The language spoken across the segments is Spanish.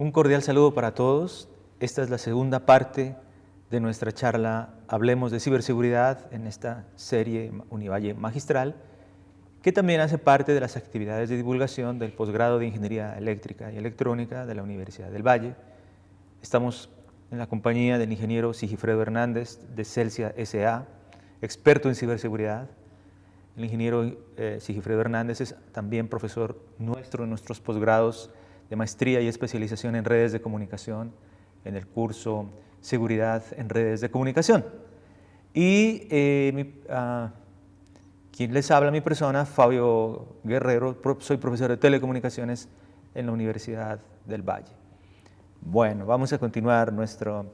Un cordial saludo para todos. Esta es la segunda parte de nuestra charla Hablemos de Ciberseguridad en esta serie Univalle Magistral, que también hace parte de las actividades de divulgación del posgrado de Ingeniería Eléctrica y Electrónica de la Universidad del Valle. Estamos en la compañía del ingeniero Sigifredo Hernández de Celsia S.A., experto en ciberseguridad. El ingeniero Sigifredo Hernández es también profesor nuestro en nuestros posgrados de maestría y especialización en redes de comunicación en el curso Seguridad en Redes de Comunicación. Y quien les habla, mi persona, Fabio Guerrero, soy profesor de telecomunicaciones en la Universidad del Valle. Bueno, vamos a continuar nuestro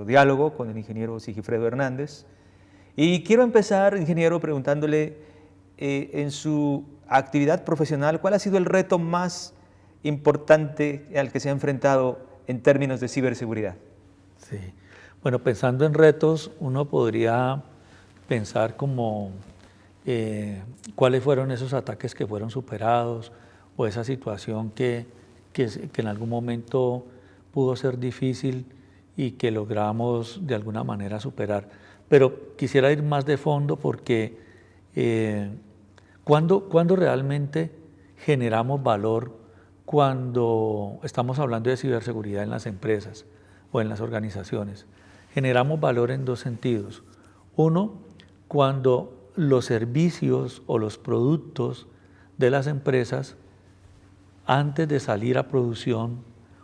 diálogo con el ingeniero Sigifredo Hernández. Y quiero empezar, ingeniero, preguntándole en su actividad profesional, ¿cuál ha sido el reto más importante al que se ha enfrentado en términos de ciberseguridad? Sí. Bueno, pensando en retos, uno podría pensar como cuáles fueron esos ataques que fueron superados o esa situación que en algún momento pudo ser difícil y que logramos de alguna manera superar. Pero quisiera ir más de fondo porque ¿cuándo realmente generamos valor cuando estamos hablando de ciberseguridad en las empresas o en las organizaciones? Generamos valor en dos sentidos. Uno, cuando los servicios o los productos de las empresas, antes de salir a producción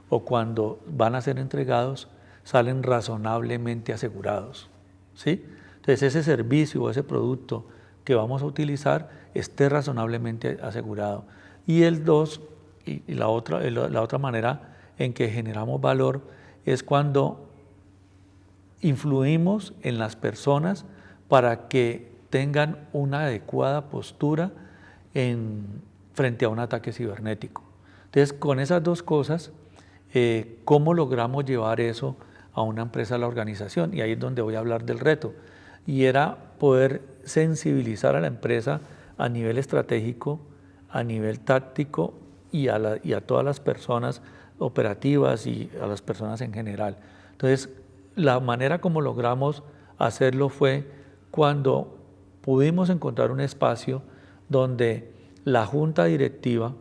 o cuando van a ser entregados, salen razonablemente asegurados, ¿sí? Entonces ese servicio o ese producto que vamos a utilizar esté razonablemente asegurado. Y el dos, y la otra manera en que generamos valor es cuando influimos en las personas para que tengan una adecuada postura frente a un ataque cibernético. Entonces, con esas dos cosas, ¿cómo logramos llevar eso a una empresa, a la organización? Y ahí es donde voy a hablar del reto. Y era poder sensibilizar a la empresa a nivel estratégico, a nivel táctico y a todas las personas operativas y a las personas en general. Entonces, la manera como logramos hacerlo fue cuando pudimos encontrar un espacio donde la junta directiva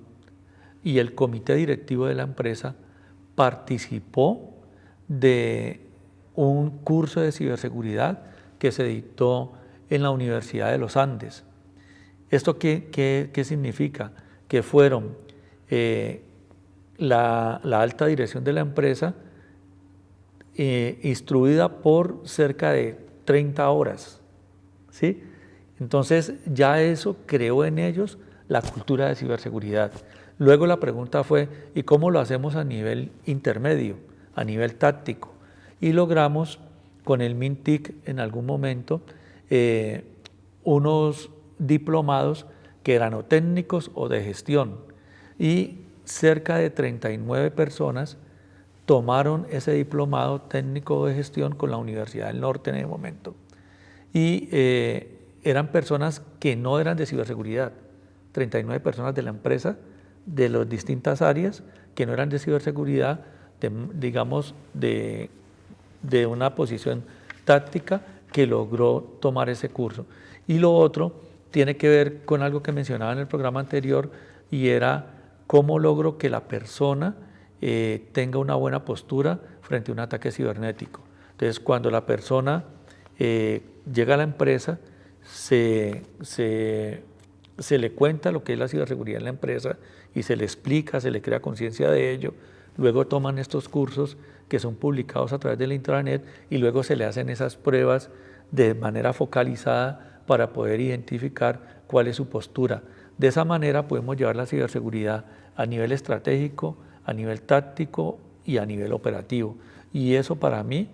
y el comité directivo de la empresa participó de un curso de ciberseguridad que se dictó en la Universidad de los Andes. ¿Esto qué significa? Que fueron la alta dirección de la empresa instruida por cerca de 30 horas, ¿sí? Entonces ya eso creó en ellos la cultura de ciberseguridad. Luego la pregunta fue, ¿y cómo lo hacemos a nivel intermedio, a nivel táctico? Y logramos con el MINTIC en algún momento unos diplomados que eran o técnicos o de gestión, y cerca de 39 personas tomaron ese diplomado técnico de gestión con la Universidad del Norte en ese momento. Y eran personas que no eran de ciberseguridad, 39 personas de la empresa, de las distintas áreas, que no eran de ciberseguridad, digamos, de una posición táctica, que logró tomar ese curso. Y lo otro tiene que ver con algo que mencionaba en el programa anterior, y era cómo logro que la persona tenga una buena postura frente a un ataque cibernético. Entonces, cuando la persona llega a la empresa, se le cuenta lo que es la ciberseguridad en la empresa y se le explica, se le crea conciencia de ello. Luego toman estos cursos que son publicados a través de la intranet y luego se le hacen esas pruebas de manera focalizada para poder identificar cuál es su postura. De esa manera podemos llevar la ciberseguridad a nivel estratégico, a nivel táctico y a nivel operativo. Y eso para mí,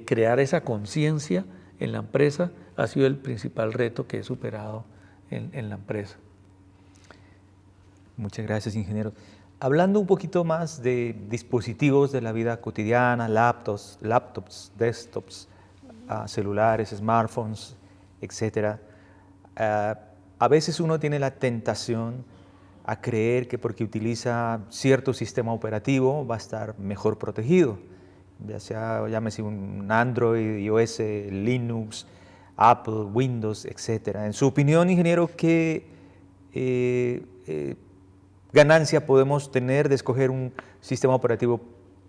crear esa conciencia en la empresa ha sido el principal reto que he superado en la empresa. Muchas gracias, ingeniero. Hablando un poquito más de dispositivos de la vida cotidiana, laptops, desktops, celulares, smartphones, etc. A veces uno tiene la tentación a creer que porque utiliza cierto sistema operativo va a estar mejor protegido, ya sea, llámese un Android, iOS, Linux, Apple, Windows, etc. En su opinión, ingeniero, ¿qué ganancia podemos tener de escoger un sistema operativo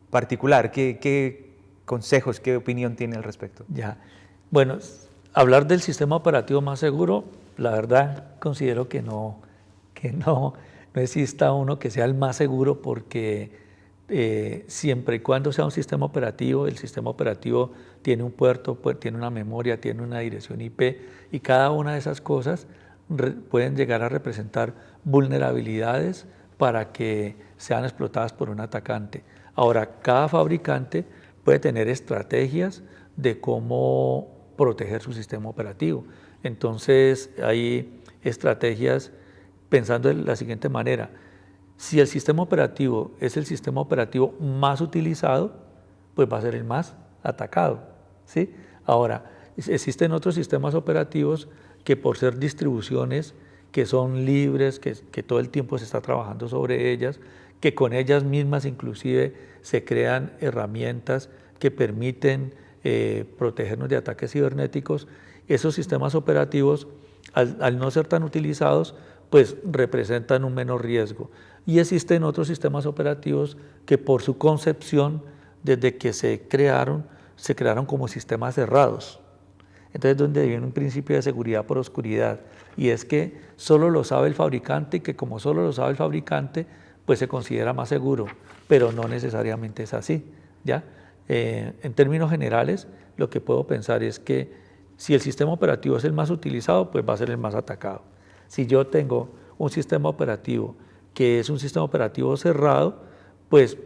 particular? ¿Qué consejos, qué opinión tiene al respecto? Ya. Bueno, hablar del sistema operativo más seguro, la verdad considero que no exista uno que sea el más seguro, porque siempre y cuando sea un sistema operativo, el sistema operativo tiene un puerto, tiene una memoria, tiene una dirección IP, y cada una de esas cosas pueden llegar a representar vulnerabilidades para que sean explotadas por un atacante. Ahora, cada fabricante puede tener estrategias de cómo proteger su sistema operativo. Entonces, hay estrategias pensando de la siguiente manera: si el sistema operativo es el sistema operativo más utilizado, pues va a ser el más atacado, ¿sí? Ahora, existen otros sistemas operativos que, por ser distribuciones que son libres, que todo el tiempo se está trabajando sobre ellas, que con ellas mismas inclusive se crean herramientas que permiten protegernos de ataques cibernéticos, esos sistemas operativos, al no ser tan utilizados, pues representan un menor riesgo. Y existen otros sistemas operativos que, por su concepción, desde que se crearon como sistemas cerrados. Entonces, donde viene un principio de seguridad por oscuridad, y es que solo lo sabe el fabricante, y que como solo lo sabe el fabricante, pues se considera más seguro, pero no necesariamente es así, ¿ya? En términos generales, lo que puedo pensar es que si el sistema operativo es el más utilizado, pues va a ser el más atacado. Si yo tengo un sistema operativo que es un sistema operativo cerrado, pues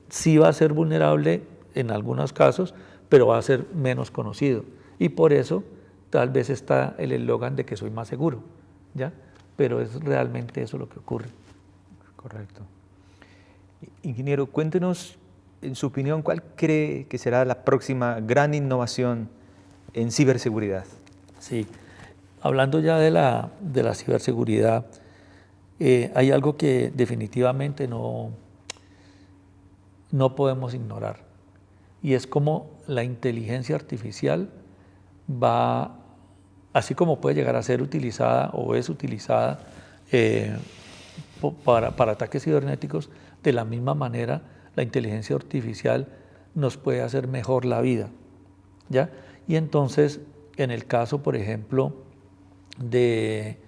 sí va a ser vulnerable en algunos casos, pero va a ser menos conocido. Y por eso tal vez está el eslogan de que soy más seguro, ¿ya? Pero es realmente eso lo que ocurre. Correcto. Ingeniero, cuéntenos, en su opinión, ¿cuál cree que será la próxima gran innovación en ciberseguridad? Sí, hablando ya de la ciberseguridad, hay algo que definitivamente no podemos ignorar, y es cómo la inteligencia artificial va, así como puede llegar a ser utilizada o es utilizada para ataques cibernéticos, de la misma manera la inteligencia artificial nos puede hacer mejor la vida, ¿ya? Y entonces, en el caso, por ejemplo, de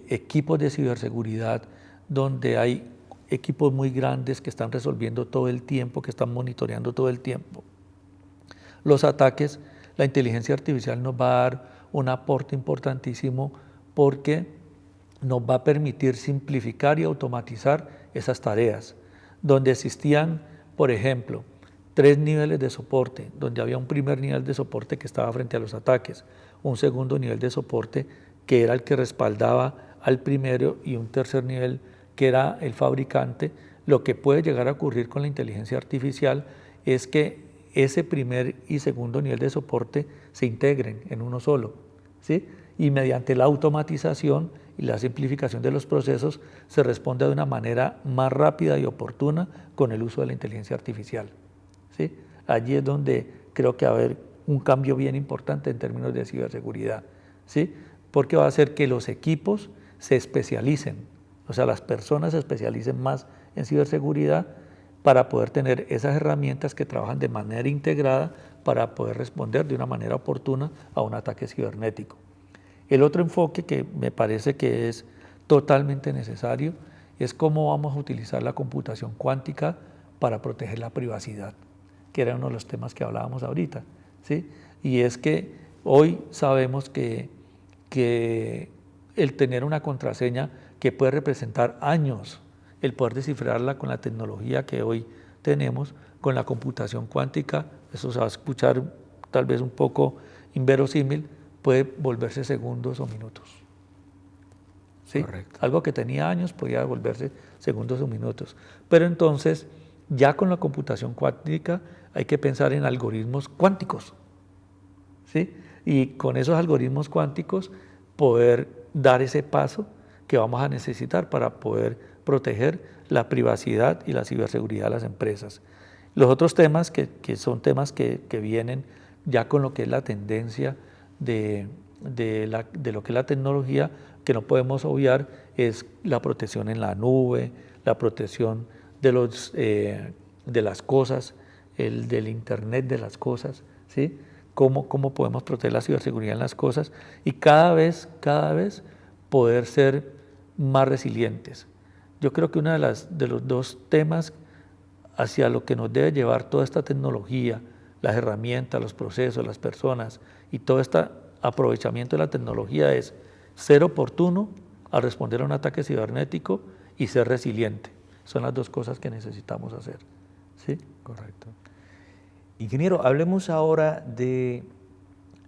equipos de ciberseguridad, donde hay equipos muy grandes que están resolviendo todo el tiempo, que están monitoreando todo el tiempo los ataques, la inteligencia artificial nos va a dar un aporte importantísimo, porque nos va a permitir simplificar y automatizar esas tareas. Donde existían, por ejemplo, 3 niveles de soporte, donde había un primer nivel de soporte que estaba frente a los ataques, un segundo nivel de soporte que era el que respaldaba al primero, y un tercer nivel que era el fabricante. Lo que puede llegar a ocurrir con la inteligencia artificial es que ese primer y segundo nivel de soporte se integren en uno solo, ¿sí? Y mediante la automatización y la simplificación de los procesos se responde de una manera más rápida y oportuna con el uso de la inteligencia artificial, ¿sí? Allí es donde creo que va a haber un cambio bien importante en términos de ciberseguridad, ¿sí? Porque va a hacer que los equipos se especialicen, o sea, las personas se especialicen más en ciberseguridad, para poder tener esas herramientas que trabajan de manera integrada para poder responder de una manera oportuna a un ataque cibernético. El otro enfoque que me parece que es totalmente necesario es cómo vamos a utilizar la computación cuántica para proteger la privacidad, que era uno de los temas que hablábamos ahorita, ¿sí? Y es que hoy sabemos que el tener una contraseña que puede representar años, el poder descifrarla con la tecnología que hoy tenemos, con la computación cuántica, eso se va a escuchar tal vez un poco inverosímil, puede volverse segundos o minutos, ¿sí? Correcto. Algo que tenía años podía volverse segundos o minutos. Pero entonces, ya con la computación cuántica hay que pensar en algoritmos cuánticos, ¿sí? Y con esos algoritmos cuánticos poder dar ese paso que vamos a necesitar para poder proteger la privacidad y la ciberseguridad de las empresas. Los otros temas que son temas que vienen ya con lo que es la tendencia de lo que es la tecnología, que no podemos obviar, es la protección en la nube, la protección de las cosas, del Internet de las cosas, ¿sí? Cómo podemos proteger la ciberseguridad en las cosas y cada vez poder ser más resilientes. Yo creo que uno de los dos temas hacia lo que nos debe llevar toda esta tecnología, las herramientas, los procesos, las personas y todo este aprovechamiento de la tecnología es ser oportuno al responder a un ataque cibernético y ser resiliente. Son las dos cosas que necesitamos hacer. ¿Sí? Correcto. Ingeniero, hablemos ahora de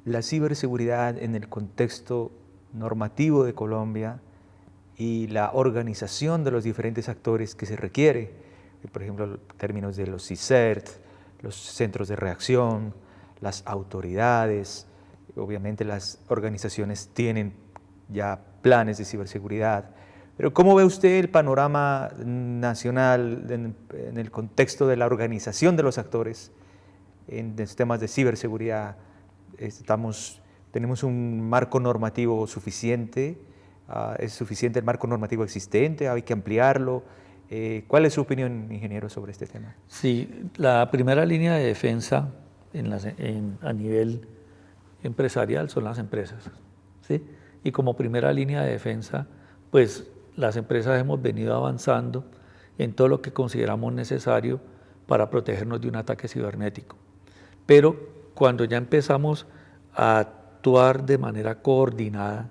la ciberseguridad en el contexto normativo de Colombia y la organización de los diferentes actores que se requiere. Por ejemplo, en términos de los CICERT, los centros de reacción, las autoridades. Obviamente las organizaciones tienen ya planes de ciberseguridad. Pero ¿cómo ve usted el panorama nacional en el contexto de la organización de los actores en los temas de ciberseguridad? ¿Tenemos un marco normativo suficiente? ¿Es suficiente el marco normativo existente? ¿Hay que ampliarlo? ¿Cuál es su opinión, ingeniero, sobre este tema? Sí, la primera línea de defensa a nivel empresarial son las empresas, ¿sí? Y como primera línea de defensa, pues las empresas hemos venido avanzando en todo lo que consideramos necesario para protegernos de un ataque cibernético. Pero cuando ya empezamos a actuar de manera coordinada,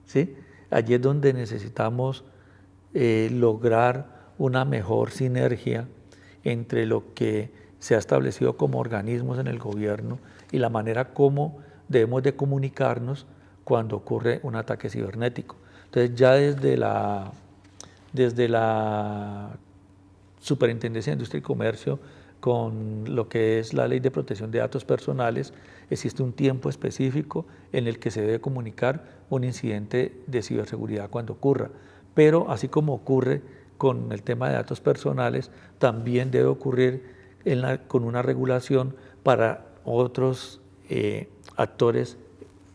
¿sí? Allí es donde necesitamos lograr una mejor sinergia entre lo que se ha establecido como organismos en el gobierno y la manera como debemos de comunicarnos cuando ocurre un ataque cibernético. Entonces ya desde la Superintendencia de Industria y Comercio, con lo que es la Ley de Protección de Datos Personales, existe un tiempo específico en el que se debe comunicar un incidente de ciberseguridad cuando ocurra. Pero así como ocurre con el tema de datos personales, también debe ocurrir con una regulación para otros actores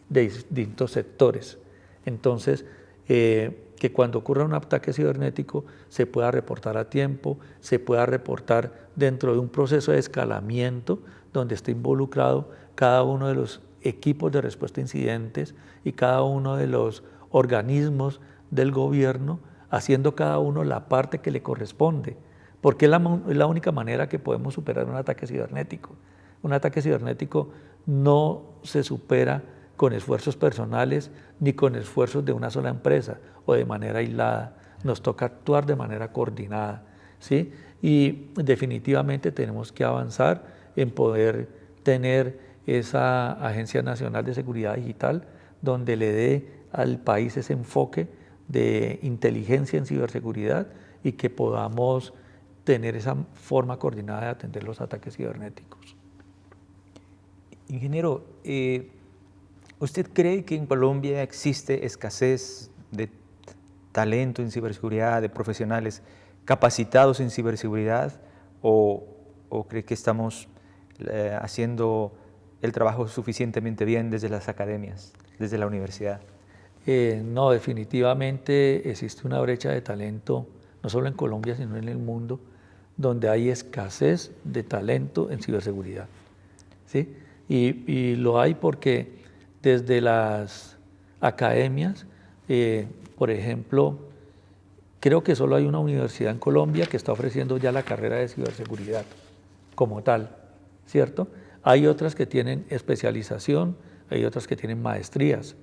de distintos sectores. Entonces, que cuando ocurra un ataque cibernético se pueda reportar a tiempo, se pueda reportar dentro de un proceso de escalamiento donde esté involucrado cada uno de los equipos de respuesta a incidentes y cada uno de los organismos del gobierno, haciendo cada uno la parte que le corresponde, porque es la única manera que podemos superar un ataque cibernético. Un ataque cibernético no se supera con esfuerzos personales ni con esfuerzos de una sola empresa o de manera aislada. Nos toca actuar de manera coordinada, ¿sí? Y definitivamente tenemos que avanzar en poder tener esa Agencia Nacional de Seguridad Digital donde le dé al país ese enfoque de inteligencia en ciberseguridad y que podamos tener esa forma coordinada de atender los ataques cibernéticos. Ingeniero, ¿usted cree que en Colombia existe escasez de talento en ciberseguridad, de profesionales capacitados en ciberseguridad, o cree que estamos haciendo el trabajo suficientemente bien desde las academias, desde la universidad? No, definitivamente existe una brecha de talento, no solo en Colombia, sino en el mundo, donde hay escasez de talento en ciberseguridad, ¿sí? Y lo hay porque desde las academias, por ejemplo, creo que solo hay una universidad en Colombia que está ofreciendo ya la carrera de ciberseguridad como tal, ¿cierto? Hay otras que tienen especialización, hay otras que tienen maestrías,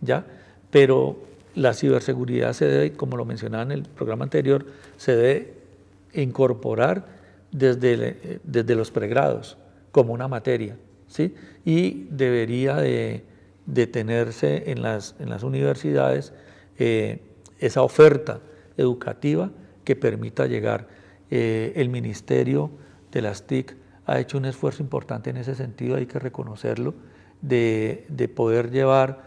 ¿ya? Pero la ciberseguridad se debe, como lo mencionaba en el programa anterior, se debe incorporar desde los pregrados como una materia, ¿sí? Y debería de tenerse en las universidades esa oferta educativa que permita llegar. El Ministerio de las TIC ha hecho un esfuerzo importante en ese sentido, hay que reconocerlo, de poder llevar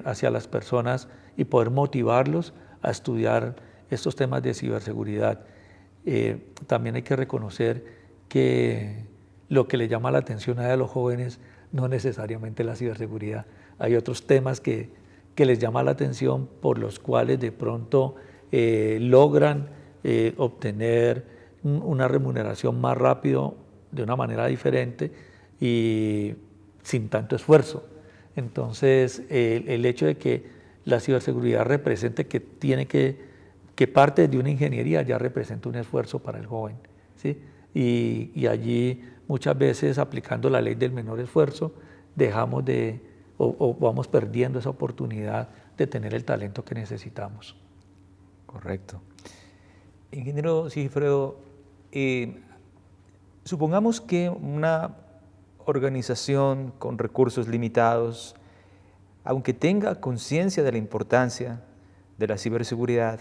hacia las personas y poder motivarlos a estudiar estos temas de ciberseguridad. También hay que reconocer que lo que le llama la atención a los jóvenes no necesariamente la ciberseguridad. Hay otros temas que les llama la atención por los cuales de pronto logran obtener una remuneración más rápido de una manera diferente y sin tanto esfuerzo. Entonces, el hecho de que la ciberseguridad represente que parte de una ingeniería ya representa un esfuerzo para el joven, ¿sí? Y allí muchas veces aplicando la ley del menor esfuerzo dejamos o vamos perdiendo esa oportunidad de tener el talento que necesitamos. Correcto. Ingeniero Sigifredo, supongamos que una organización con recursos limitados, aunque tenga conciencia de la importancia de la ciberseguridad,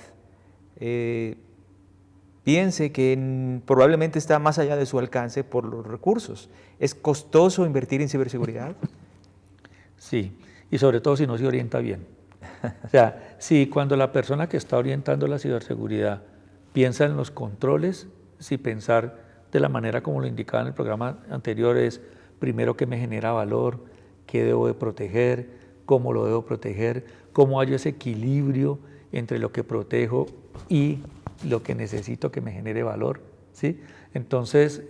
piense que probablemente está más allá de su alcance por los recursos. ¿Es costoso invertir en ciberseguridad? Sí, y sobre todo si no se orienta bien. O sea, si cuando la persona que está orientando la ciberseguridad piensa en los controles, si pensar de la manera como lo indicaba en el programa anterior es primero qué me genera valor, qué debo de proteger, cómo lo debo proteger, cómo hallo ese equilibrio entre lo que protejo y lo que necesito que me genere valor, ¿sí? Entonces,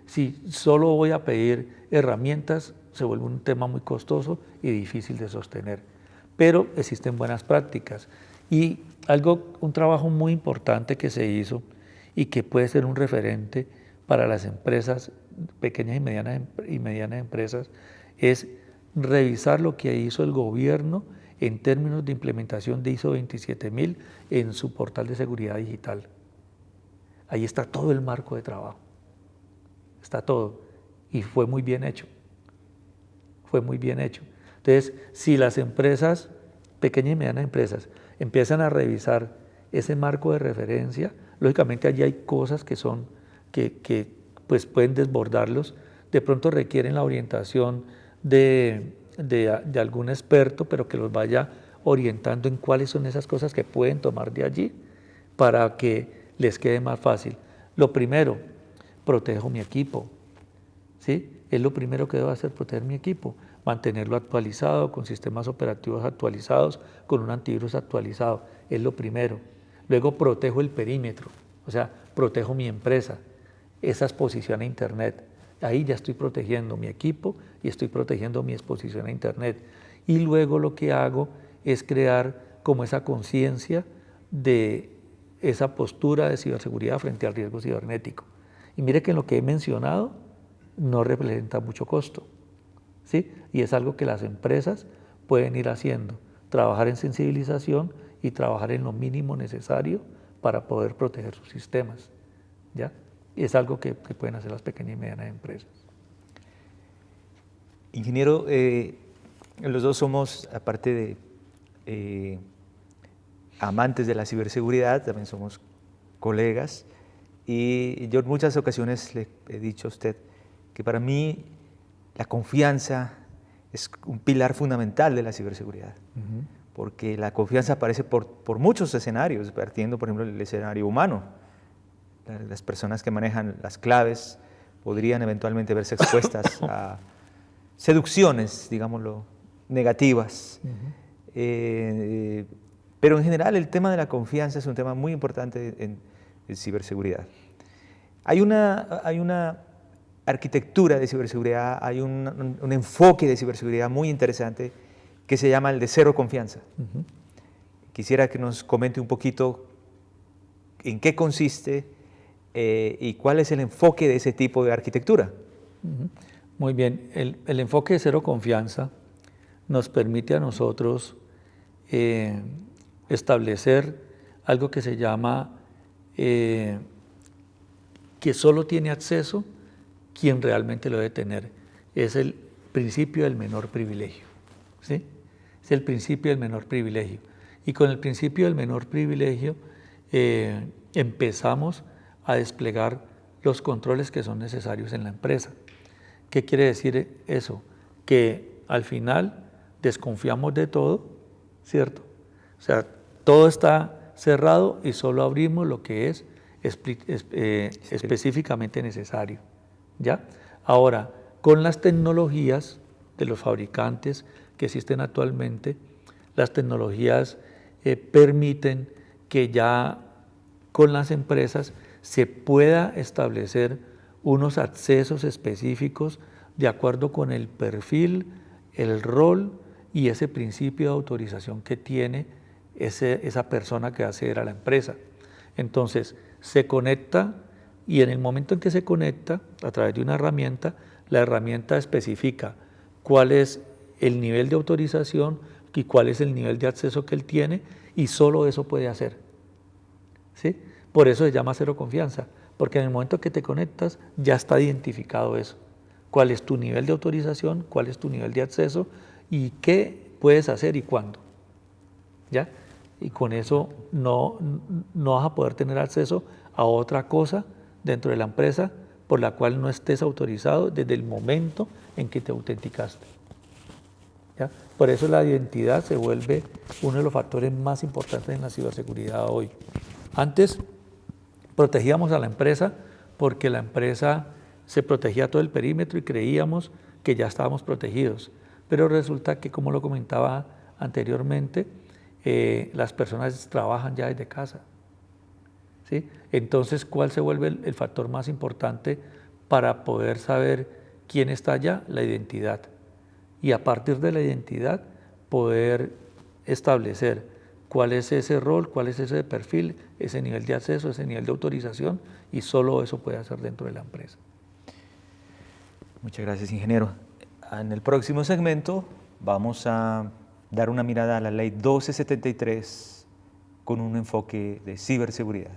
si solo voy a pedir herramientas, se vuelve un tema muy costoso y difícil de sostener. Pero existen buenas prácticas y un trabajo muy importante que se hizo y que puede ser un referente para las empresas, pequeñas y medianas empresas, es revisar lo que hizo el gobierno en términos de implementación de ISO 27000 en su portal de seguridad digital. Ahí está todo el marco de trabajo, está todo, y fue muy bien hecho, fue muy bien hecho. Entonces, si las empresas, pequeñas y medianas empresas, empiezan a revisar ese marco de referencia, lógicamente allí hay cosas que pues pueden desbordarlos, de pronto requieren la orientación de algún experto, pero que los vaya orientando en cuáles son esas cosas que pueden tomar de allí para que les quede más fácil. Lo primero, protejo mi equipo, ¿sí? Es lo primero que debo hacer, proteger mi equipo, mantenerlo actualizado, con sistemas operativos actualizados, con un antivirus actualizado, es lo primero. Luego protejo el perímetro, o sea, protejo mi empresa, esa exposición a Internet. Ahí ya estoy protegiendo mi equipo y estoy protegiendo mi exposición a Internet. Y luego lo que hago es crear como esa conciencia de esa postura de ciberseguridad frente al riesgo cibernético. Y mire que en lo que he mencionado no representa mucho costo, ¿sí? Y es algo que las empresas pueden ir haciendo, trabajar en sensibilización y trabajar en lo mínimo necesario para poder proteger sus sistemas, ¿ya? Y es algo que pueden hacer las pequeñas y medianas empresas. Ingeniero, los dos somos, aparte de amantes de la ciberseguridad, también somos colegas, y yo en muchas ocasiones le he dicho a usted que para mí la confianza es un pilar fundamental de la ciberseguridad, porque la confianza aparece por muchos escenarios, partiendo por ejemplo del escenario humano. Las personas que manejan las claves podrían eventualmente verse expuestas a seducciones, digámoslo, negativas. Pero en general el tema de la confianza es un tema muy importante en ciberseguridad. Hay una arquitectura de ciberseguridad, hay un enfoque de ciberseguridad muy interesante que se llama el de cero confianza. Quisiera que nos comente un poquito en qué consiste y cuál es el enfoque de ese tipo de arquitectura. Muy bien, el enfoque de cero confianza nos permite a nosotros establecer algo que se llama que solo tiene acceso quien realmente lo debe tener. Es el principio del menor privilegio, ¿sí? Es el principio del menor privilegio. Y con el principio del menor privilegio empezamos a desplegar los controles que son necesarios en la empresa. ¿Qué quiere decir eso? Que al final desconfiamos de todo, ¿cierto? O sea, todo está cerrado y solo abrimos lo que es específicamente necesario, ¿ya? Ahora, con las tecnologías de los fabricantes que existen actualmente, las tecnologías permiten que ya con las empresas se pueda establecer unos accesos específicos de acuerdo con el perfil, el rol y ese principio de autorización que tiene esa persona que va a acceder a la empresa. Entonces, se conecta y en el momento en que se conecta a través de una herramienta, la herramienta especifica cuál es el nivel de autorización y cuál es el nivel de acceso que él tiene y solo eso puede hacer, ¿sí? Por eso se llama cero confianza, porque en el momento que te conectas ya está identificado eso. Cuál es tu nivel de autorización, cuál es tu nivel de acceso y qué puedes hacer y cuándo, ¿ya? Y con eso no vas a poder tener acceso a otra cosa dentro de la empresa por la cual no estés autorizado desde el momento en que te autenticaste, ¿ya? Por eso la identidad se vuelve uno de los factores más importantes en la ciberseguridad hoy. Antes protegíamos a la empresa porque la empresa se protegía todo el perímetro y creíamos que ya estábamos protegidos. Pero resulta que, como lo comentaba anteriormente, las personas trabajan ya desde casa, ¿sí? Entonces, ¿cuál se vuelve el factor más importante para poder saber quién está allá? La identidad. Y a partir de la identidad, poder establecer cuál es ese rol, cuál es ese perfil, ese nivel de acceso, ese nivel de autorización, y solo eso puede hacer dentro de la empresa. Muchas gracias, ingeniero. En el próximo segmento vamos a dar una mirada a la ley 1273 con un enfoque de ciberseguridad.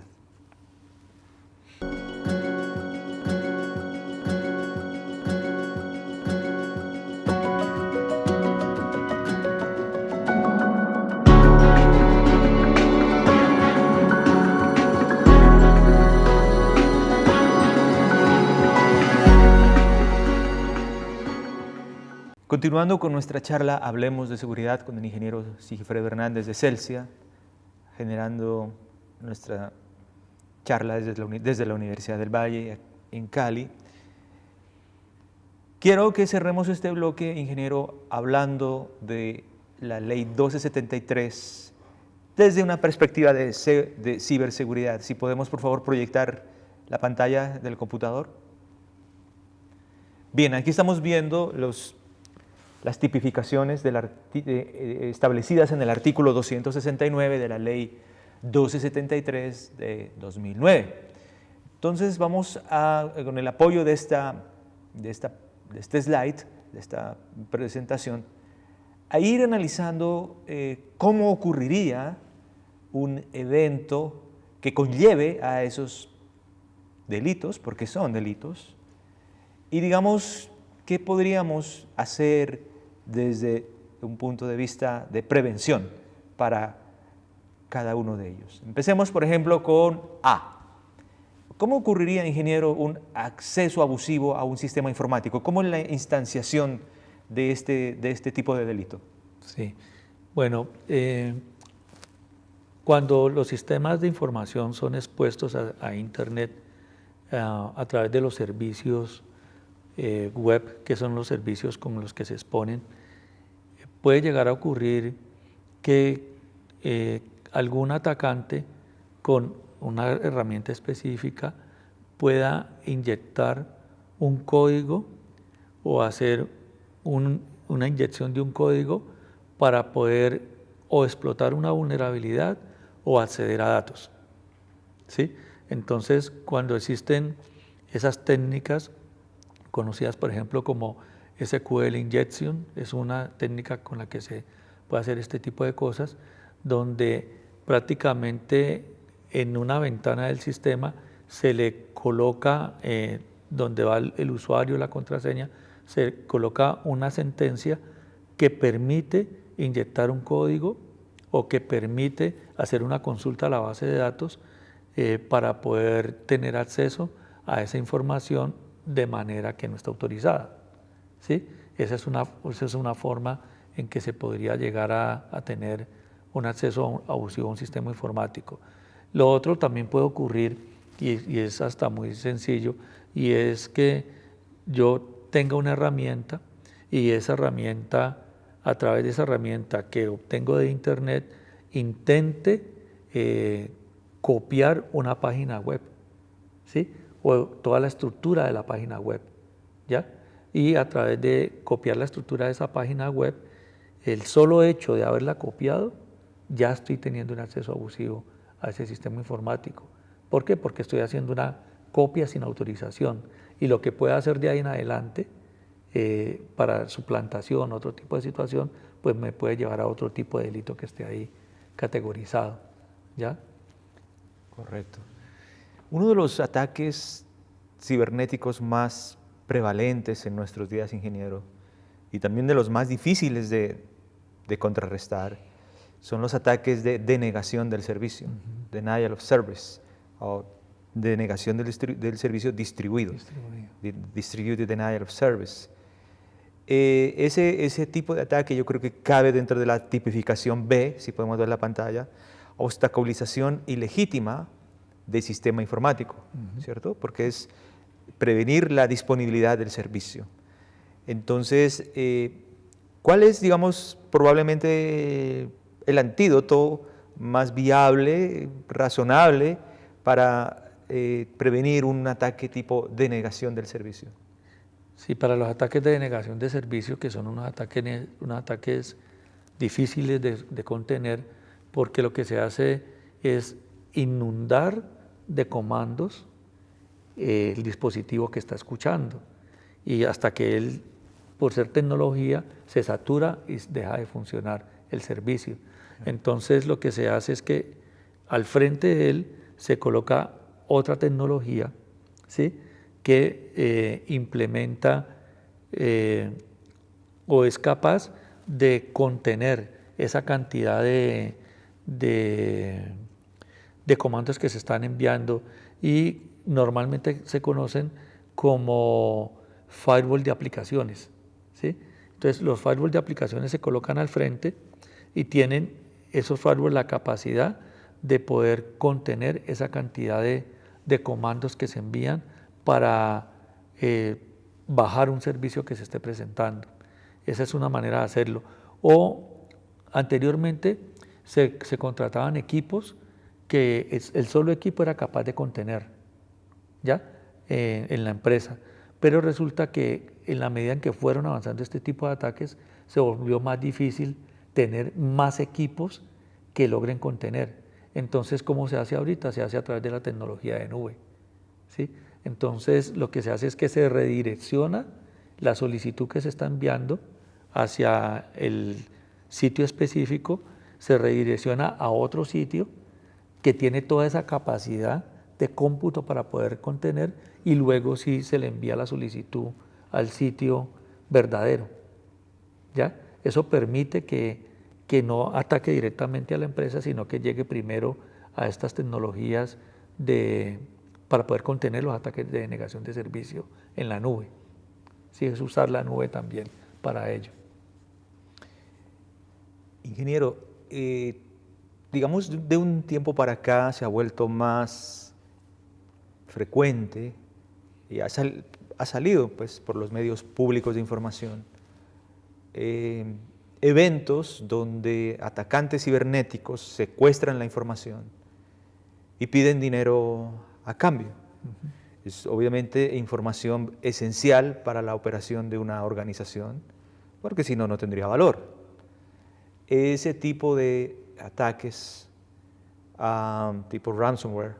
Continuando con nuestra charla, hablemos de seguridad con el ingeniero Sigifredo Hernández de Celsia, generando nuestra charla desde la Universidad del Valle en Cali. Quiero que cerremos este bloque, ingeniero, hablando de la ley 1273 desde una perspectiva de ciberseguridad. Si podemos, por favor, proyectar la pantalla del computador. Bien, aquí estamos viendo las tipificaciones establecidas en el artículo 269 de la ley 1273 de 2009. Entonces vamos con el apoyo de este slide, de esta presentación, a ir analizando cómo ocurriría un evento que conlleve a esos delitos, porque son delitos, y digamos, ¿qué podríamos hacer desde un punto de vista de prevención para cada uno de ellos? Empecemos, por ejemplo, con A. ¿Cómo ocurriría, ingeniero, un acceso abusivo a un sistema informático? ¿Cómo es la instanciación de este tipo de delito? Sí, bueno, cuando los sistemas de información son expuestos a Internet a través de los servicios web, que son los servicios con los que se exponen, puede llegar a ocurrir que algún atacante con una herramienta específica pueda inyectar un código o hacer una inyección de un código para poder o explotar una vulnerabilidad o acceder a datos, ¿sí? Entonces, cuando existen esas técnicas conocidas, por ejemplo, como SQL injection, es una técnica con la que se puede hacer este tipo de cosas, donde prácticamente en una ventana del sistema se le coloca, donde va el usuario, la contraseña, se coloca una sentencia que permite inyectar un código o que permite hacer una consulta a la base de datos para poder tener acceso a esa información de manera que no está autorizada, ¿sí? Esa es una forma en que se podría llegar a tener un acceso abusivo a un sistema informático. Lo otro también puede ocurrir, y es hasta muy sencillo, y es que yo tenga una herramienta y esa herramienta, a través de esa herramienta que obtengo de Internet, intente copiar una página web, ¿sí? O toda la estructura de la página web, ¿ya? Y a través de copiar la estructura de esa página web, el solo hecho de haberla copiado, ya estoy teniendo un acceso abusivo a ese sistema informático. ¿Por qué? Porque estoy haciendo una copia sin autorización y lo que pueda hacer de ahí en adelante para suplantación, otro tipo de situación, pues me puede llevar a otro tipo de delito que esté ahí categorizado, ¿ya? Correcto. Uno de los ataques cibernéticos más prevalentes en nuestros días, ingeniero, y también de los más difíciles de contrarrestar, son los ataques de denegación del servicio, denial of service, o denegación del servicio distribuido, distributed denial of service. Ese tipo de ataque yo creo que cabe dentro de la tipificación B, si podemos ver la pantalla, obstaculización ilegítima del sistema informático, ¿cierto? Porque es prevenir la disponibilidad del servicio. Entonces, ¿cuál es, digamos, probablemente el antídoto más viable, razonable, para prevenir un ataque tipo denegación del servicio? Sí, para los ataques de denegación de servicio, que son unos ataques difíciles de contener, porque lo que se hace es inundar de comandos el dispositivo que está escuchando, y hasta que él, por ser tecnología, se satura y deja de funcionar el servicio. Entonces lo que se hace es que al frente de él se coloca otra tecnología, ¿sí?, que implementa o es capaz de contener esa cantidad de comandos que se están enviando, y normalmente se conocen como firewall de aplicaciones, ¿sí? Entonces los firewall de aplicaciones se colocan al frente y tienen esos firewall la capacidad de poder contener esa cantidad de comandos que se envían para bajar un servicio que se esté presentando. Esa es una manera de hacerlo. O anteriormente se contrataban equipos que el solo equipo era capaz de contener, ¿ya? En la empresa. Pero resulta que en la medida en que fueron avanzando este tipo de ataques, se volvió más difícil tener más equipos que logren contener. Entonces, ¿cómo se hace ahorita? Se hace a través de la tecnología de nube, ¿sí? Entonces, lo que se hace es que se redirecciona la solicitud que se está enviando hacia el sitio específico, se redirecciona a otro sitio que tiene toda esa capacidad de cómputo para poder contener, y luego sí se le envía la solicitud al sitio verdadero, ¿ya? Eso permite que no ataque directamente a la empresa, sino que llegue primero a estas tecnologías para poder contener los ataques de denegación de servicio en la nube. Sí, es usar la nube también para ello. Ingeniero, digamos, de un tiempo para acá se ha vuelto más frecuente y ha salido pues, por los medios públicos de información eventos donde atacantes cibernéticos secuestran la información y piden dinero a cambio. Es obviamente información esencial para la operación de una organización, porque si no, no tendría valor. Ese tipo de ataques, tipo ransomware,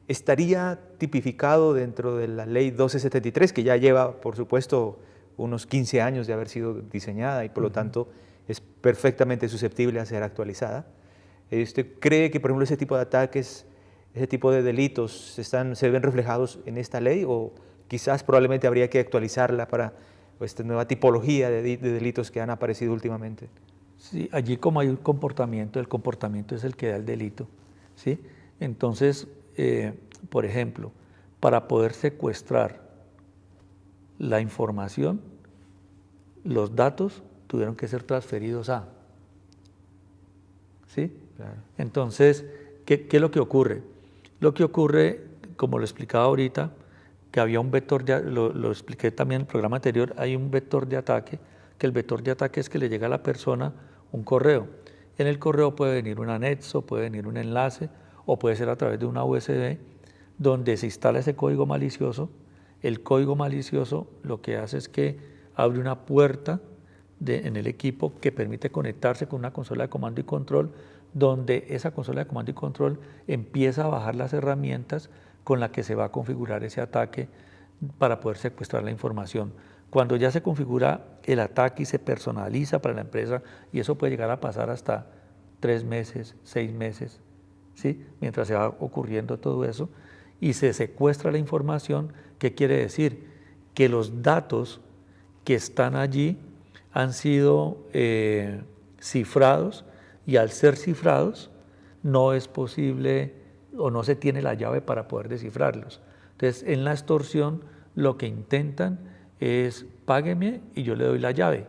estaría tipificado dentro de la ley 1273, que ya lleva, por supuesto, unos 15 años de haber sido diseñada y por lo tanto es perfectamente susceptible a ser actualizada. ¿Usted cree que, por ejemplo, ese tipo de ataques, ese tipo de delitos se ven reflejados en esta ley, o quizás probablemente habría que actualizarla para esta nueva tipología de delitos que han aparecido últimamente? Sí, allí como hay un comportamiento, el comportamiento es el que da el delito, ¿sí? Entonces, por ejemplo, para poder secuestrar la información los datos tuvieron que ser transferidos a. ¿Sí? Claro. Entonces, ¿qué es lo que ocurre? Lo que ocurre, como lo explicaba ahorita, que había un vector, lo expliqué también en el programa anterior, hay un vector de ataque, que el vector de ataque es que le llega a la persona un correo. En el correo puede venir un anexo, puede venir un enlace, o puede ser a través de una USB, donde se instala ese código malicioso. El código malicioso lo que hace es que abre una puerta en el equipo que permite conectarse con una consola de comando y control, donde esa consola de comando y control empieza a bajar las herramientas con las que se va a configurar ese ataque para poder secuestrar la información. Cuando ya se configura el ataque y se personaliza para la empresa, y eso puede llegar a pasar hasta 3 meses, 6 meses, ¿sí? Mientras se va ocurriendo todo eso, y se secuestra la información, ¿qué quiere decir? Que los datos que están allí han sido cifrados, y al ser cifrados no es posible o no se tiene la llave para poder descifrarlos. Entonces, en la extorsión lo que intentan es págueme y yo le doy la llave,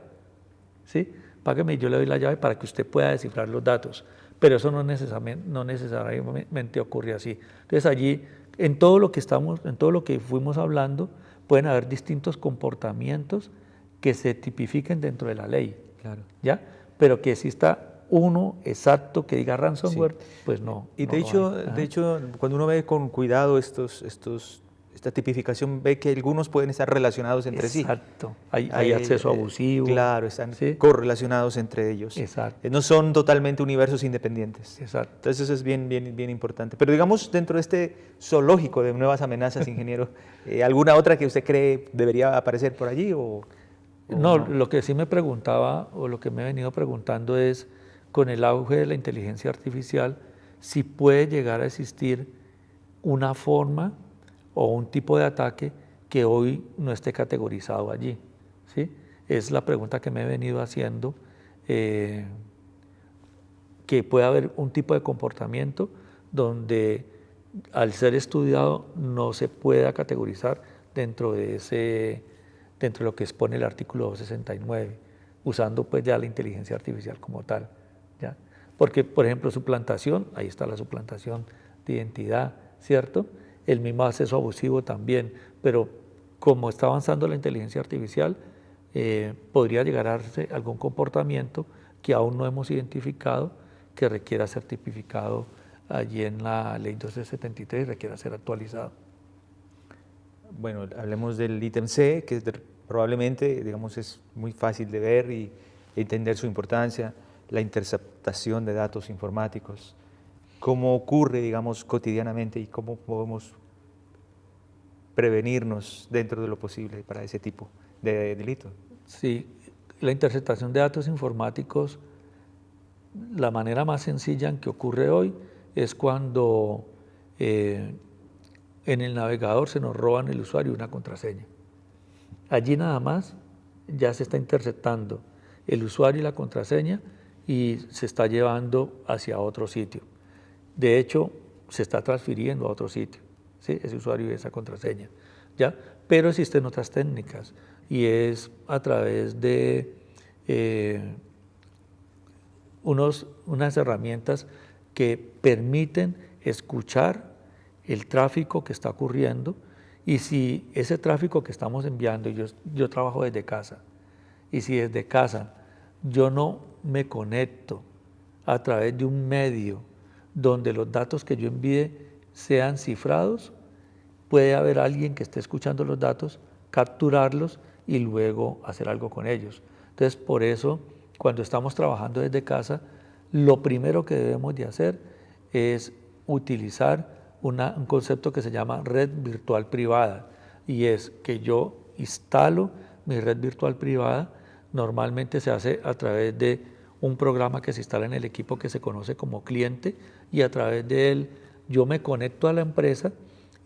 ¿sí? Págueme y yo le doy la llave para que usted pueda descifrar los datos, pero eso no necesariamente ocurre así. Entonces, allí, en todo lo que fuimos hablando, pueden haber distintos comportamientos que se tipifiquen dentro de la ley, Claro. ¿ya? Pero que exista uno exacto que diga ransomware, sí. Pues no. Y no de hecho, cuando uno ve con cuidado esta tipificación, ve que algunos pueden estar relacionados entre sí. Exacto. Hay acceso abusivo. Claro, están ¿sí? correlacionados entre ellos. Exacto. No son totalmente universos independientes. Exacto. Entonces eso es bien importante. Pero digamos, dentro de este zoológico de nuevas amenazas, ingeniero, ¿alguna otra que usted cree debería aparecer por allí? No, lo que sí me preguntaba, o lo que me he venido preguntando es, con el auge de la inteligencia artificial, si puede llegar a existir una forma o un tipo de ataque que hoy no esté categorizado allí, ¿sí? Es la pregunta que me he venido haciendo, que pueda haber un tipo de comportamiento donde al ser estudiado no se pueda categorizar dentro de lo que expone el artículo 269, usando pues ya la inteligencia artificial como tal, ¿ya? Porque, por ejemplo, suplantación, ahí está la suplantación de identidad, ¿cierto? El mismo acceso abusivo también, pero como está avanzando la inteligencia artificial, podría llegar a darse algún comportamiento que aún no hemos identificado, que requiera ser tipificado allí en la ley 1273 y requiera ser actualizado. Bueno, hablemos del ítem C, que probablemente, digamos, es muy fácil de ver y entender su importancia, la interceptación de datos informáticos. ¿Cómo ocurre, digamos, cotidianamente y cómo podemos prevenirnos dentro de lo posible para ese tipo de delito? Sí, la interceptación de datos informáticos, la manera más sencilla en que ocurre hoy es cuando en el navegador se nos roban el usuario y una contraseña. Allí nada más ya se está interceptando el usuario y la contraseña y se está llevando hacia otro sitio. De hecho, se está transfiriendo a otro sitio, ¿sí? Ese usuario y esa contraseña, ¿ya? Pero existen otras técnicas y es a través de unas herramientas que permiten escuchar el tráfico que está ocurriendo, y si ese tráfico que estamos enviando, yo trabajo desde casa, y si desde casa yo no me conecto a través de un medio donde los datos que yo envíe sean cifrados, puede haber alguien que esté escuchando los datos, capturarlos y luego hacer algo con ellos. Entonces, por eso, cuando estamos trabajando desde casa, lo primero que debemos de hacer es utilizar un concepto que se llama red virtual privada, y es que yo instalo mi red virtual privada. Normalmente se hace a través de un programa que se instala en el equipo que se conoce como cliente, y a través de él yo me conecto a la empresa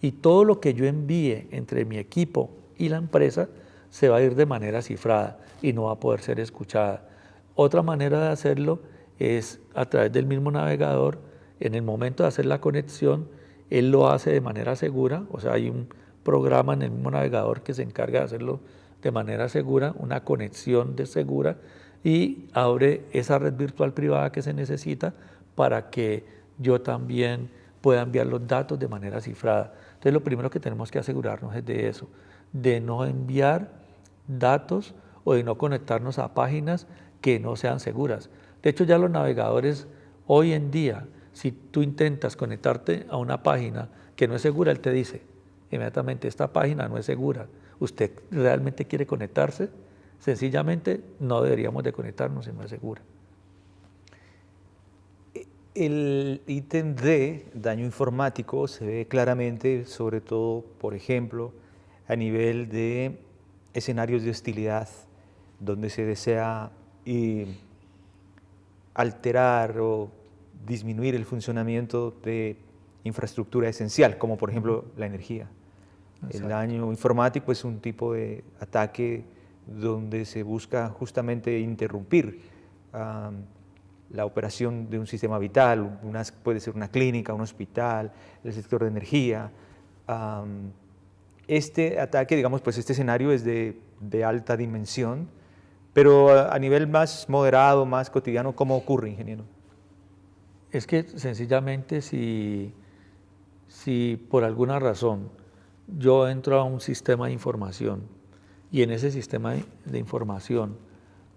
y todo lo que yo envíe entre mi equipo y la empresa se va a ir de manera cifrada y no va a poder ser escuchada. Otra manera de hacerlo es a través del mismo navegador. En el momento de hacer la conexión, él lo hace de manera segura, o sea, hay un programa en el mismo navegador que se encarga de hacerlo de manera segura, una conexión segura, y abre esa red virtual privada que se necesita para que yo también pueda enviar los datos de manera cifrada. Entonces lo primero que tenemos que asegurarnos es de eso, de no enviar datos o de no conectarnos a páginas que no sean seguras. De hecho, ya los navegadores hoy en día, si tú intentas conectarte a una página que no es segura, él te dice inmediatamente, esta página no es segura. ¿Usted realmente quiere conectarse? Sencillamente no deberíamos de conectarnos si no es segura. El ítem de daño informático se ve claramente, sobre todo, por ejemplo, a nivel de escenarios de hostilidad, donde se desea alterar o disminuir el funcionamiento de infraestructura esencial, como por ejemplo la energía. Exacto. El daño informático es un tipo de ataque donde se busca justamente interrumpir la operación de un sistema vital, puede ser una clínica, un hospital, el sector de energía. Este ataque, digamos, pues este escenario es de alta dimensión, pero a nivel más moderado, más cotidiano, ¿cómo ocurre, ingeniero? Es que sencillamente si por alguna razón yo entro a un sistema de información y en ese sistema de información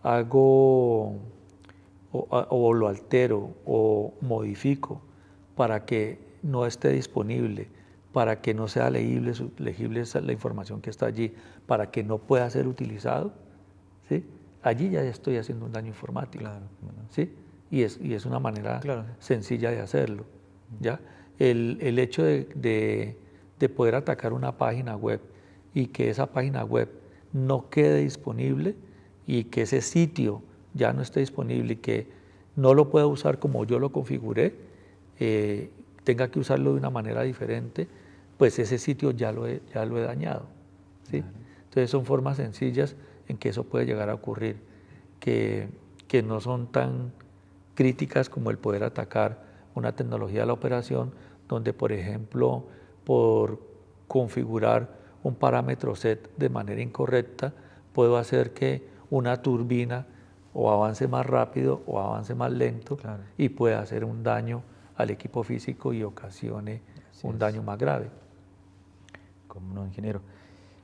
hago o lo altero o modifico para que no esté disponible, para que no sea legible la información que está allí, para que no pueda ser utilizado, ¿sí? Allí ya estoy haciendo un daño informático. Claro. ¿Sí? Y es una manera Claro. sencilla de hacerlo. ¿Ya? El hecho de poder atacar una página web y que esa página web no quede disponible y que ese sitio ya no esté disponible y que no lo pueda usar como yo lo configuré, tenga que usarlo de una manera diferente, pues ese sitio ya lo he dañado. ¿Sí? Claro. Entonces son formas sencillas en que eso puede llegar a ocurrir, que no son tan críticas como el poder atacar una tecnología de la operación, donde por ejemplo por configurar un parámetro set de manera incorrecta puedo hacer que una turbina o avance más rápido o avance más lento. Claro. Y pueda hacer un daño al equipo físico y ocasione un daño más grave. Como no, ingeniero.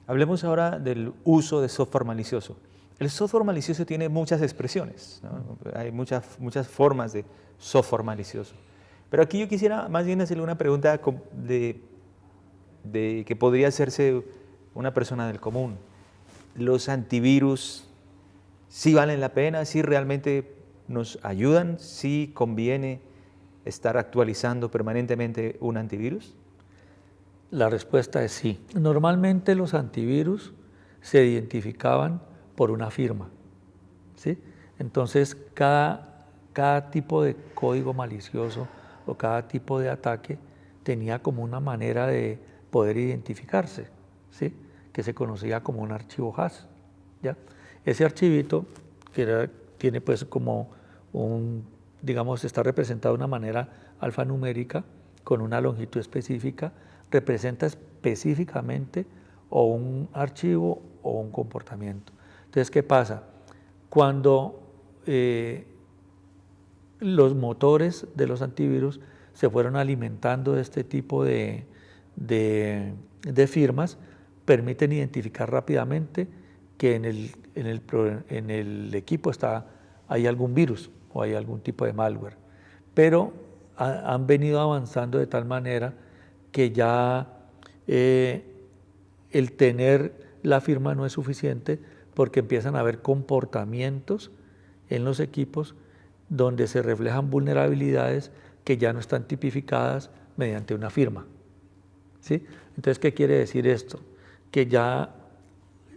Hablemos ahora del uso de software malicioso. El software malicioso tiene muchas expresiones, ¿no? Hay muchas formas de software malicioso. Pero aquí yo quisiera más bien hacerle una pregunta de que podría hacerse una persona del común. ¿Los antivirus sí valen la pena? ¿Sí realmente nos ayudan? ¿Sí conviene estar actualizando permanentemente un antivirus? La respuesta es sí. Normalmente los antivirus se identificaban por una firma, ¿sí? Entonces cada tipo de código malicioso o cada tipo de ataque tenía como una manera de poder identificarse, ¿sí? Que se conocía como un archivo hash, ¿ya? Ese archivito tiene pues como digamos, está representado de una manera alfanumérica con una longitud específica, representa específicamente o un archivo o un comportamiento. Entonces, ¿qué pasa? Cuando los motores de los antivirus se fueron alimentando de este tipo de firmas, permiten identificar rápidamente que en el equipo hay algún virus o hay algún tipo de malware. Pero han venido avanzando de tal manera que ya el tener la firma no es suficiente, porque empiezan a haber comportamientos en los equipos donde se reflejan vulnerabilidades que ya no están tipificadas mediante una firma, ¿sí? Entonces, ¿qué quiere decir esto? Que ya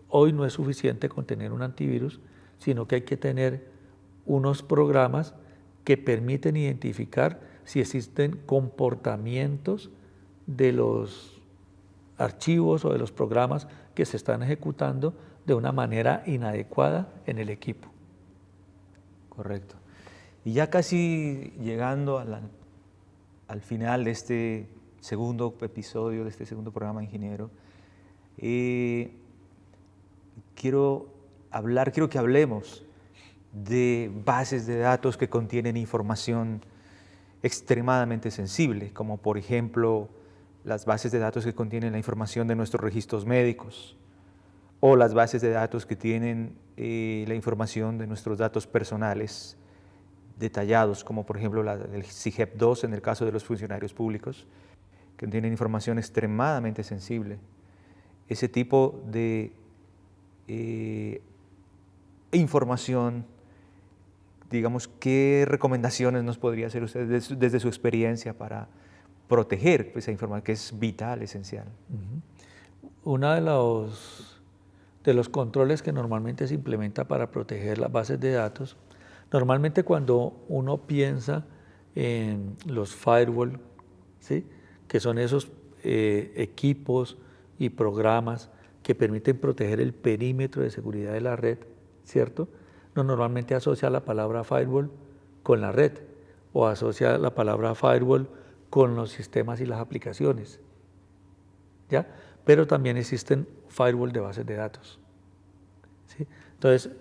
hoy no es suficiente con tener un antivirus, sino que hay que tener unos programas que permiten identificar si existen comportamientos de los archivos o de los programas que se están ejecutando de una manera inadecuada en el equipo. Correcto. Y ya casi llegando al final de este segundo episodio, de este segundo programa, ingeniero, quiero que hablemos de bases de datos que contienen información extremadamente sensible, como por ejemplo las bases de datos que contienen la información de nuestros registros médicos o las bases de datos que tienen la información de nuestros datos personales detallados, como por ejemplo el CIGEP2 en el caso de los funcionarios públicos, que contienen información extremadamente sensible. Ese tipo de información, digamos, ¿qué recomendaciones nos podría hacer usted desde su experiencia para proteger esa información que es vital, esencial? Uno de los controles que normalmente se implementa para proteger las bases de datos, normalmente cuando uno piensa en los firewall, ¿sí?, que son esos equipos y programas que permiten proteger el perímetro de seguridad de la red, ¿cierto? No, normalmente asocia la palabra firewall con la red o asocia la palabra firewall con los sistemas y las aplicaciones, ¿ya? Pero también existen firewall de bases de datos, ¿sí? Entonces,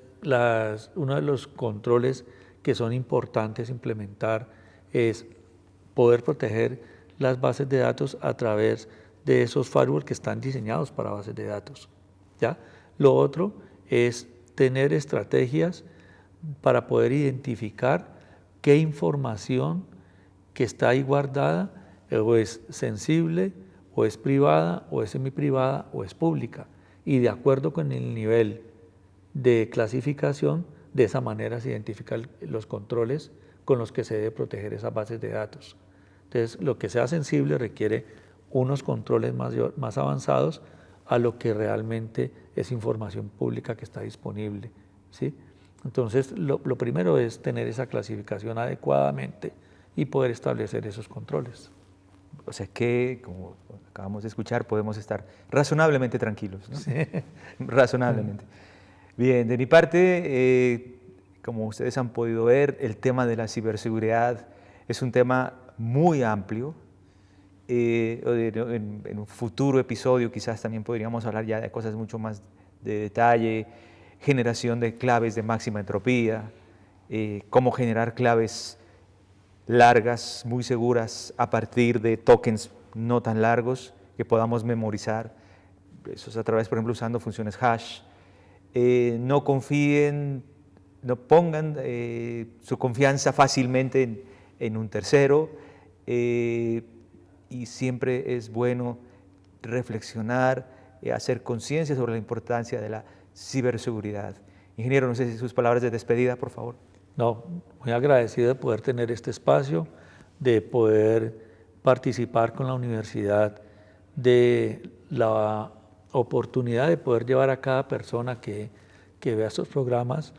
uno de los controles que son importantes implementar es poder proteger las bases de datos a través de esos firewall que están diseñados para bases de datos, ¿ya? Lo otro es tener estrategias para poder identificar qué información que está ahí guardada o es sensible, o es privada, o es semiprivada, o es pública. Y de acuerdo con el nivel de clasificación, de esa manera se identifican los controles con los que se debe proteger esas bases de datos. Entonces, lo que sea sensible requiere unos controles más avanzados a lo que realmente es información pública que está disponible, ¿sí? Entonces, lo primero es tener esa clasificación adecuadamente y poder establecer esos controles. O sea que, como acabamos de escuchar, podemos estar razonablemente tranquilos, ¿no? Sí. Razonablemente. Bien, de mi parte, como ustedes han podido ver, el tema de la ciberseguridad es un tema muy amplio. En un futuro episodio quizás también podríamos hablar ya de cosas mucho más de detalle, generación de claves de máxima entropía, cómo generar claves largas, muy seguras, a partir de tokens no tan largos que podamos memorizar. Eso es a través, por ejemplo, usando funciones hash. No confíen, no pongan su confianza fácilmente en un tercero. Y siempre es bueno reflexionar, hacer conciencia sobre la importancia de la ciberseguridad. Ingeniero, no sé si sus palabras de despedida, por favor. No, muy agradecido de poder tener este espacio, de poder participar con la universidad, de la oportunidad de poder llevar a cada persona que vea estos programas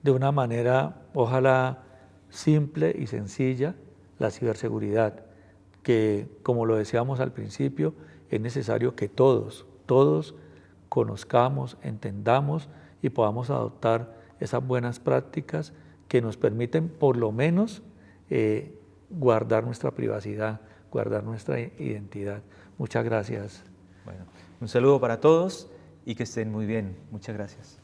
de una manera, ojalá, simple y sencilla, la ciberseguridad, que, como lo decíamos al principio, es necesario que todos conozcamos, entendamos y podamos adoptar esas buenas prácticas que nos permiten, por lo menos, guardar nuestra privacidad, guardar nuestra identidad. Muchas gracias. Bueno, un saludo para todos y que estén muy bien. Muchas gracias.